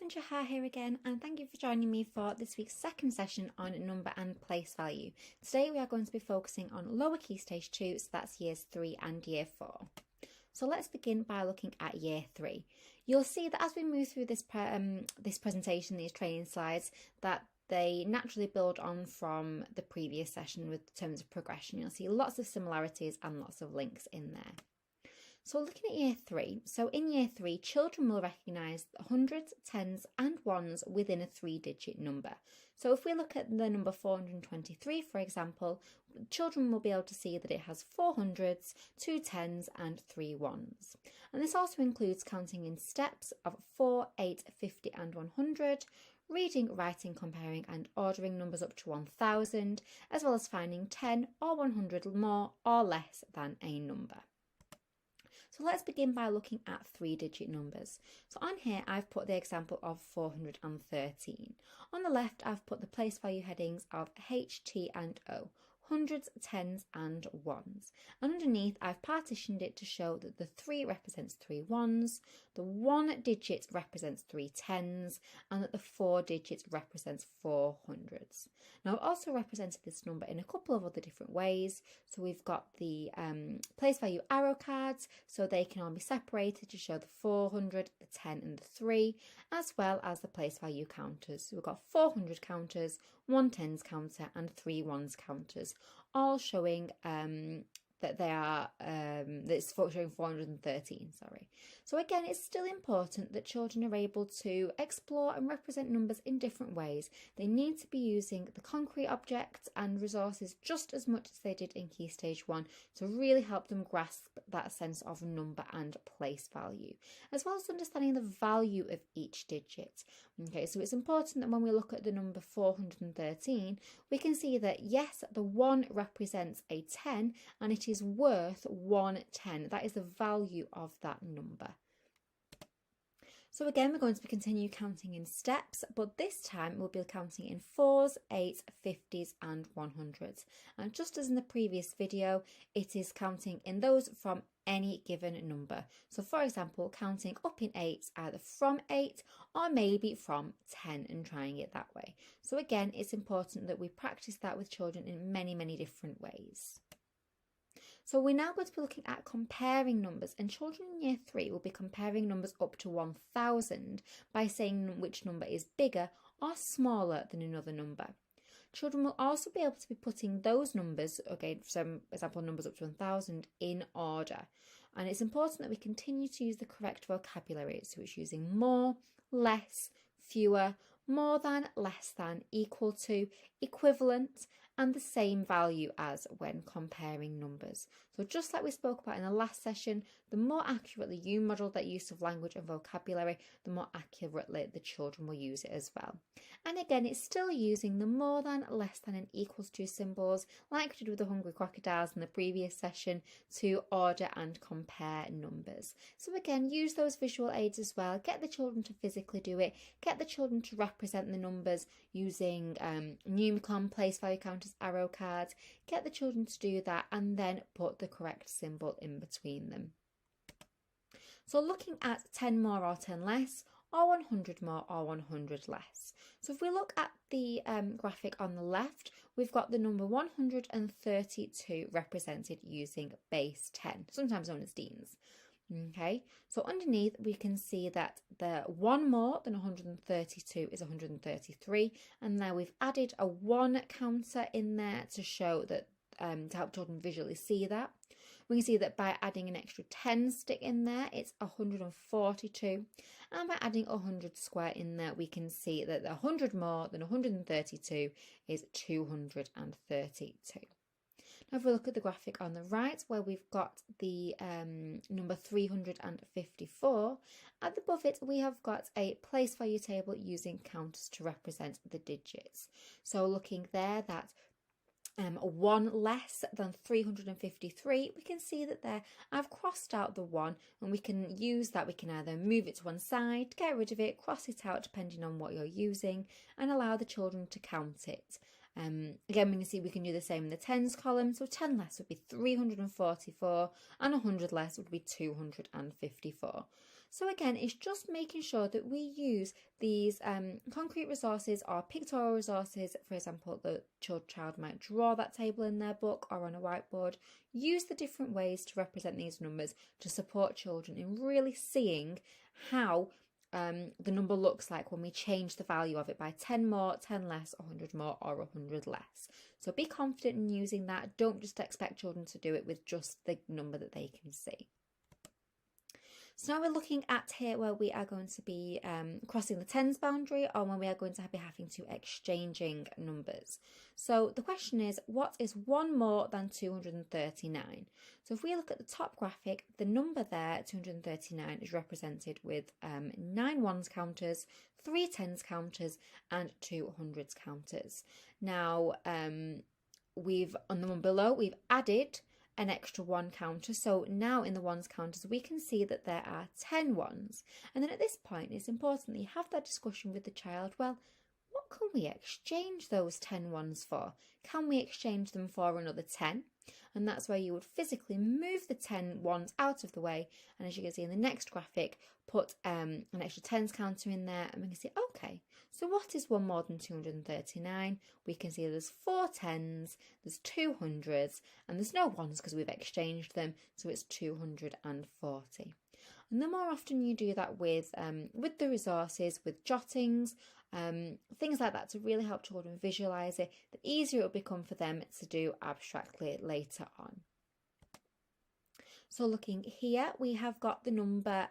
Catherine Chahar here again, and thank you for joining me for this week's second session on number and place value. Today we are going to be focusing on lower key stage 2, so that's years 3 and year 4. So let's begin by looking at year 3. You'll see that as we move through this presentation, these training slides, that they naturally build on from the previous session with terms of progression. You'll see lots of similarities and lots of links in there. So looking at year 3, so in year 3, children will recognise hundreds, tens and ones within a 3-digit number. So if we look at the number 423, for example, children will be able to see that it has 4 hundreds, 2 tens and 3 ones. And this also includes counting in steps of 4, 8, 50 and 100, reading, writing, comparing and ordering numbers up to 1000, as well as finding 10 or 100 more or less than a number. So let's begin by looking at 3-digit numbers. So on here I've put the example of 413. On the left I've put the place value headings of H, T and O, hundreds, tens and ones. And underneath I've partitioned it to show that the 3 represents 3 ones, the 1 digit represents 3 tens, and that the 4 digits represents 4 hundreds. Now I've also represented this number in a couple of other different ways. So we've got the place value arrow cards, so they can all be separated to show the 400, the 10 and the 3, as well as the place value counters. So we've got 400 counters, 1 tens counter and 3 ones counters, all showing that they are it's showing 413, sorry. So again, it's still important that children are able to explore and represent numbers in different ways. They need to be using the concrete objects and resources just as much as they did in Key Stage 1 to really help them grasp that sense of number and place value, as well as understanding the value of each digit. Okay, so it's important that when we look at the number 413, we can see that yes, the 1 represents a 10 and it is worth 110. That is the value of that number. So again, we're going to continue counting in steps, but this time we'll be counting in 4s, 8s, 50s and 100s. And just as in the previous video, it is counting in those from any given number. So for example, counting up in 8s either from 8 or maybe from 10 and trying it that way. So again, it's important that we practice that with children in many, many different ways. So we're now going to be looking at comparing numbers, and children in year 3 will be comparing numbers up to 1000 by saying which number is bigger or smaller than another number. Children will also be able to be putting those numbers, again, for example, numbers up to 1000 in order. And it's important that we continue to use the correct vocabulary, so it's using more, less, fewer, more than, less than, equal to, equivalent, and the same value as when comparing numbers. So just like we spoke about in the last session, the more accurately you model that use of language and vocabulary, the more accurately the children will use it as well. And again, it's still using the more than, less than and equals to symbols, like we did with the hungry crocodiles in the previous session, to order and compare numbers. So again, use those visual aids as well. Get the children to physically do it. Get the children to represent the numbers using Numicon, place value counters, arrow cards. Get the children to do that and then put the correct symbol in between them. So looking at 10 more or 10 less, or 100 more or 100 less. So if we look at the graphic on the left, we've got the number 132 represented using base 10, sometimes known as Deans. Okay, so underneath we can see that the 1 more than 132 is 133, and now we've added a 1 counter in there to show that to help children visually see that. We can see that by adding an extra 10 stick in there, it's 142, and by adding 100 square in there, we can see that 100 more than 132 is 232. Now if we look at the graphic on the right, where we've got the number 354, and above it we have got a place value table using counters to represent the digits. So looking there, that 1 less than 353, we can see that there I've crossed out the 1, and we can use that. We can either move it to one side, get rid of it, cross it out depending on what you're using, and allow the children to count it. Again, we can see we can do the same in the tens column. So 10 less would be 344 and 100 less would be 254. So again, it's just making sure that we use these concrete resources or pictorial resources. For example, the child might draw that table in their book or on a whiteboard. Use the different ways to represent these numbers to support children in really seeing how the number looks like when we change the value of it by 10 more, 10 less, 100 more, or 100 less. So be confident in using that. Don't just expect children to do it with just the number that they can see. So now we're looking at here where we are going to be crossing the tens boundary, or when we are going to be having to exchanging numbers. So the question is, what is one more than 239? So if we look at the top graphic, the number there, 239, is represented with 9 ones counters, 3 tens counters, and 2 hundreds counters. Now, on the one below, we've added an extra 1 counter. So now in the ones counters, we can see that there are 10 ones. And then at this point, it's important that you have that discussion with the child. Well, what can we exchange those 10 ones for? Can we exchange them for another 10? And that's where you would physically move the 10 ones out of the way. And as you can see in the next graphic, put an extra tens counter in there, and we can see, okay, so what is one more than 239? We can see there's 4 tens, there's 2 hundreds, and there's no ones because we've exchanged them, so it's 240. And the more often you do that with the resources, with jottings, things like that, to really help children visualise it, the easier it will become for them to do abstractly later on. So looking here, we have got the number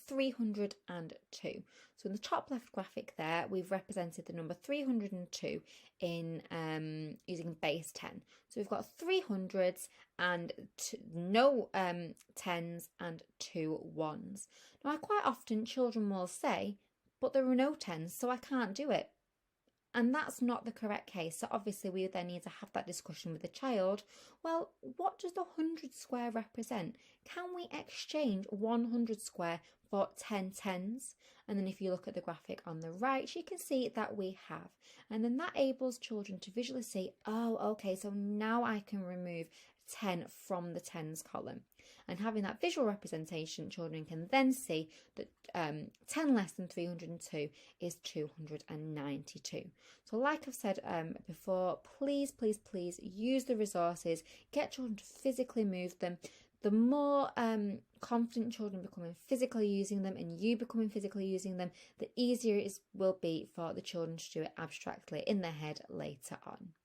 302. So in the top left graphic there, we've represented the number 302 in using base 10. So we've got 300s and no tens and 2 ones. Now, quite often children will say, but there are no tens, so I can't do it. And that's not the correct case. So obviously we then need to have that discussion with the child. Well, what does the 100 square represent? Can we exchange 100 square for 10 tens? And then if you look at the graphic on the right, you can see that we have. And then that enables children to visually see, oh, okay, so now I can remove 10 from the tens column. And having that visual representation, children can then see that 10 less than 302 is 292. So like I've said before, please, please, please use the resources, get children to physically move them. The more confident children becoming physically using them and you becoming physically using them, the easier it will be for the children to do it abstractly in their head later on.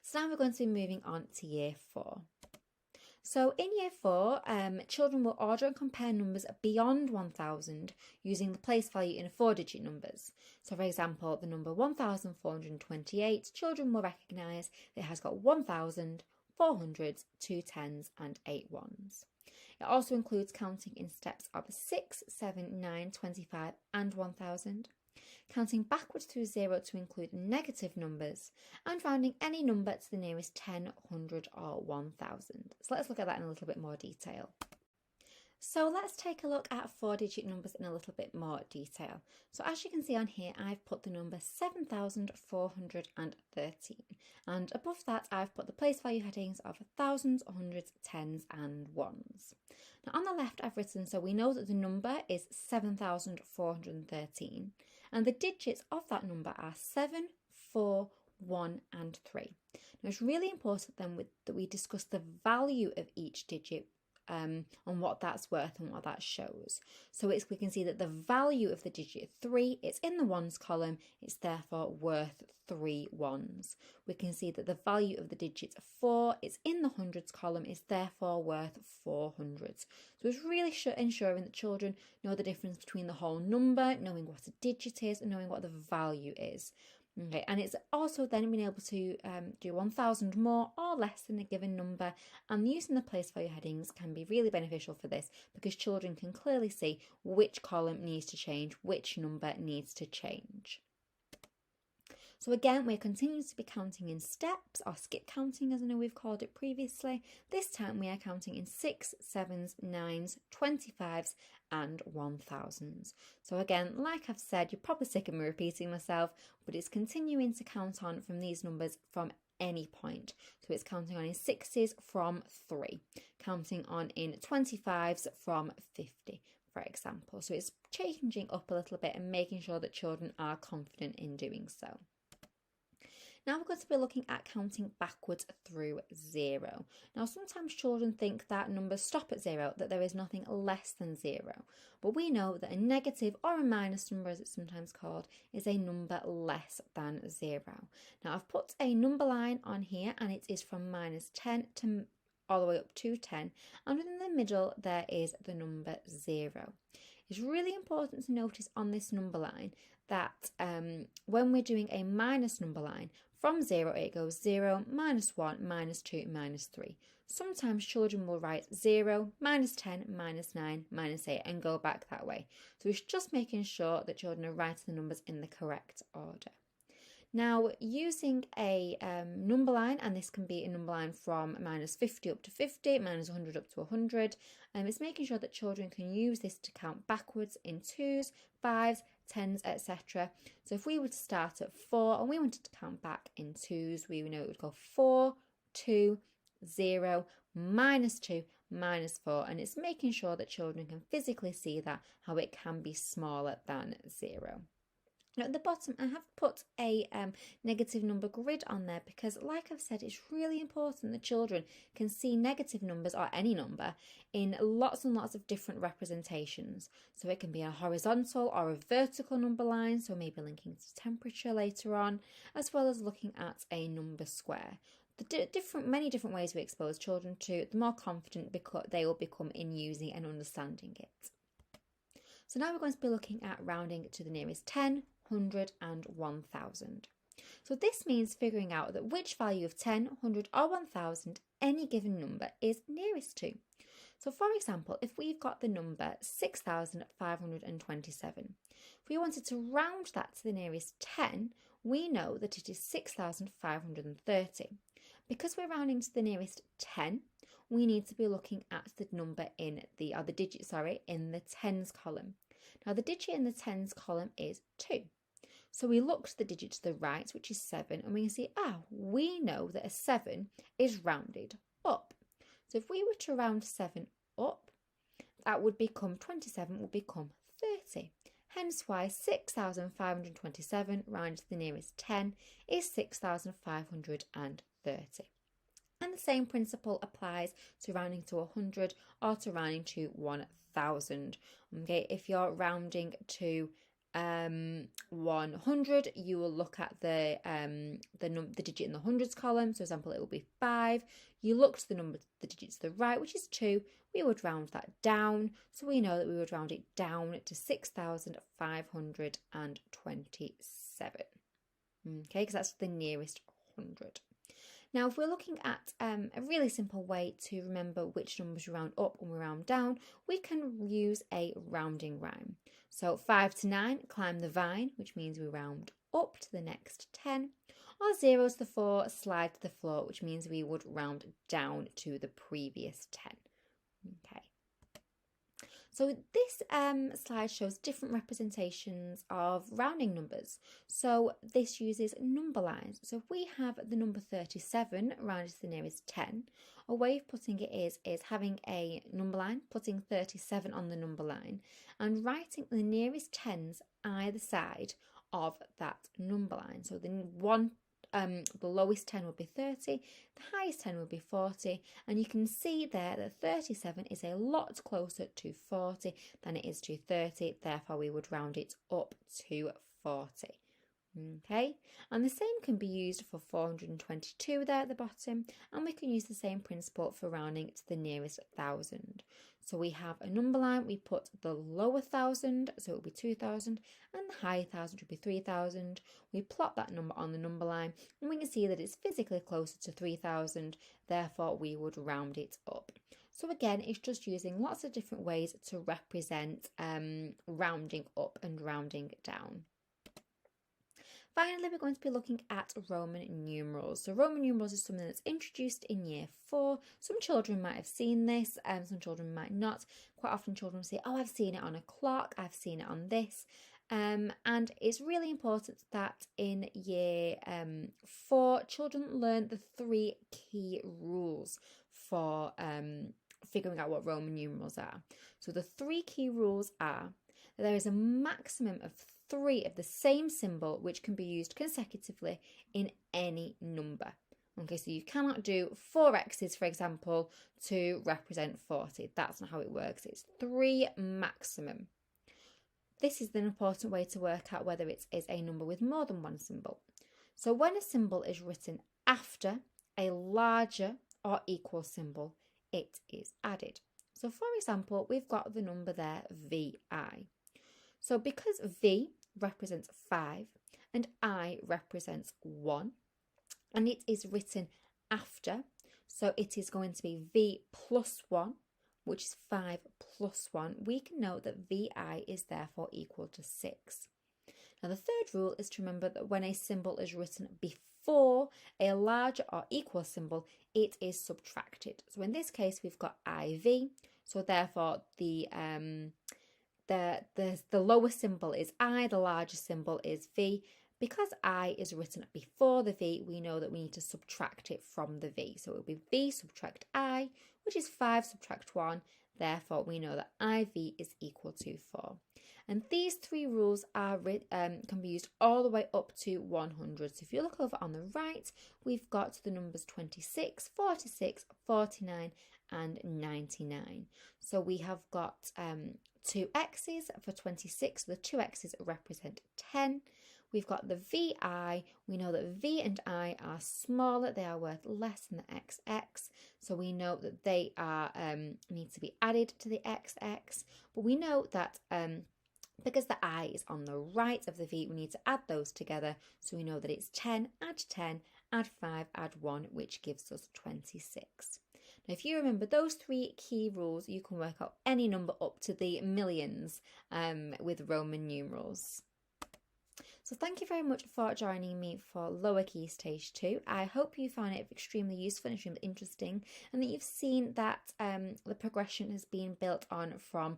So now we're going to be moving on to year 4. So in year 4, children will order and compare numbers beyond 1000 using the place value in 4-digit numbers. So for example, the number 1428, children will recognise that it has got 1000, 400s, 2 tens and 8 ones. It also includes counting in steps of 6, 7, 9, 25 and 1000. Counting backwards through 0 to include negative numbers, and rounding any number to the nearest 10, 100 or 1000. So let's look at that in a little bit more detail. So let's take a look at 4-digit numbers in a little bit more detail. So as you can see on here, I've put the number 7,413, and above that I've put the place value headings of thousands, hundreds, tens and ones. Now on the left I've written, so we know that the number is 7,413, and the digits of that number are 7, 4, 1 and 3. Now it's really important then that we discuss the value of each digit and what that's worth and what that shows. So we can see that the value of the digit 3 is in the ones column, it's therefore worth 3 ones. We can see that the value of the digit 4 is in the hundreds column, is therefore worth 4 hundreds. So it's really ensuring that children know the difference between the whole number, knowing what a digit is and knowing what the value is. Okay, and it's also then being able to do 1000 more or less than a given number, and using the place value headings can be really beneficial for this because children can clearly see which column needs to change, which number needs to change. So again, we're continuing to be counting in steps, or skip counting as I know we've called it previously. This time we are counting in 6s, 7s, 9s, 25s and 1000s. So again, like I've said, you're probably sick of me repeating myself, but it's continuing to count on from these numbers from any point. So it's counting on in 6s from 3, counting on in 25s from 50, for example. So it's changing up a little bit and making sure that children are confident in doing so. Now we're going to be looking at counting backwards through 0. Now sometimes children think that numbers stop at 0, that there is nothing less than 0. But we know that a negative or a minus number, as it's sometimes called, is a number less than 0. Now I've put a number line on here and it is from -10 to all the way up to 10, and in the middle there is the number 0. It's really important to notice on this number line that when we're doing a minus number line, from 0 it goes 0, -1, -2, -3. Sometimes children will write 0, -10, -9, -8 and go back that way. So it's just making sure that children are writing the numbers in the correct order. Now, using a number line, and this can be a number line from -50 up to 50, -100 up to 100, it's making sure that children can use this to count backwards in 2s, 5s, 10s, etc. So if we were to start at 4 and we wanted to count back in 2s, we know it would go 4, 2, 0, -2, -4, and it's making sure that children can physically see that, how it can be smaller than 0. Now at the bottom I have put a negative number grid on there because, like I've said, it's really important that children can see negative numbers or any number in lots and lots of different representations. So it can be a horizontal or a vertical number line, so maybe linking to temperature later on, as well as looking at a number square. The many different ways we expose children to, the more confident they will become in using and understanding it. So now we're going to be looking at rounding to the nearest 10, 100 and 1000. So this means figuring out that which value of 10, 100 or 1000 any given number is nearest to. So for example, if we've got the number 6527, if we wanted to round that to the nearest 10, we know that it is 6530. Because we're rounding to the nearest 10, we need to be looking at the number in the tens column. Now the digit in the tens column is 2. So we look to the digit to the right, which is 7, and we can see, we know that a 7 is rounded up. So if we were to round 7 up, that would become 27 would become 30. Hence why 6527 rounded to the nearest 10 is 6530. And the same principle applies to rounding to 100 or to rounding to 1000. Okay, if you're rounding to 100, you will look at the digit in the hundreds column. So, for example, it will be 5. You look to the digit to the right, which is 2. We would round that down. So we know that we would round it down to 6527. Okay, because that's the nearest 100. Now, if we're looking at a really simple way to remember which numbers we round up and we round down, we can use a rounding rhyme. So 5 to 9, climb the vine, which means we round up to the next 10. Or 0 to the 4, slide to the floor, which means we would round down to the previous 10. Okay. So this slide shows different representations of rounding numbers. So this uses number lines. So if we have the number 37 rounded to the nearest 10, a way of putting it is having a number line, putting 37 on the number line, and writing the nearest tens either side of that number line. So the lowest 10 would be 30, the highest 10 would be 40, and you can see there that 37 is a lot closer to 40 than it is to 30, therefore we would round it up to 40. Okay, and the same can be used for 422 there at the bottom, and we can use the same principle for rounding to the nearest 1000. So we have a number line, we put the lower 1000, so it will be 2000, and the higher 1000 would be 3000. We plot that number on the number line, and we can see that it's physically closer to 3000, therefore we would round it up. So again, it's just using lots of different ways to represent rounding up and rounding down. Finally, we're going to be looking at Roman numerals. So Roman numerals is something that's introduced in year 4. Some children might have seen this, some children might not. Quite often children say, I've seen it on a clock, I've seen it on this. And it's really important that in year 4, children learn the 3 key rules for figuring out what Roman numerals are. So the 3 key rules are that there is a maximum of 3 of the same symbol which can be used consecutively in any number. Okay, so you cannot do 4 X's, for example, to represent 40. That's not how it works. It's 3 maximum. This is an important way to work out whether it is a number with more than one symbol. So when a symbol is written after a larger or equal symbol, it is added. So for example, we've got the number there, VI. So because V represents 5 and I represents 1, and it is written after, so it is going to be V plus 1, which is 5 plus 1, we can note that VI is therefore equal to 6. Now the third rule is to remember that when a symbol is written before a larger or equal symbol, it is subtracted. So in this case, we've got IV, so therefore the lower symbol is I, the larger symbol is V. Because I is written before the V, we know that we need to subtract it from the V. So it will be V subtract I, which is 5 subtract 1. Therefore, we know that IV is equal to 4. And these 3 rules are can be used all the way up to 100. So if you look over on the right, we've got the numbers 26, 46, 49 and 99. So we have got 2 X's for 26. So the 2 X's represent 10. We've got the VI. We know that V and I are smaller. They are worth less than the XX. So we know that they are need to be added to the XX. But we know that because the I is on the right of the V, we need to add those together. So we know that it's 10, add 5, add 1, which gives us 26. Now, if you remember those 3 key rules, you can work out any number up to the millions with Roman numerals. So thank you very much for joining me for Lower Key Stage 2. I hope you found it extremely useful and extremely interesting, and that you've seen that the progression has been built on from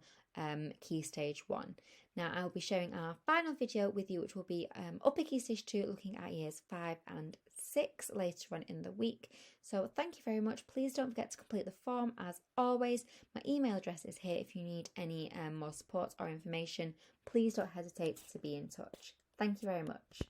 Key Stage 1. Now I'll be sharing our final video with you, which will be Upper Key Stage 2, looking at years 5 and 6 later on in the week. So thank you very much. Please don't forget to complete the form as always. My email address is here if you need any more support or information. Please don't hesitate to be in touch. Thank you very much.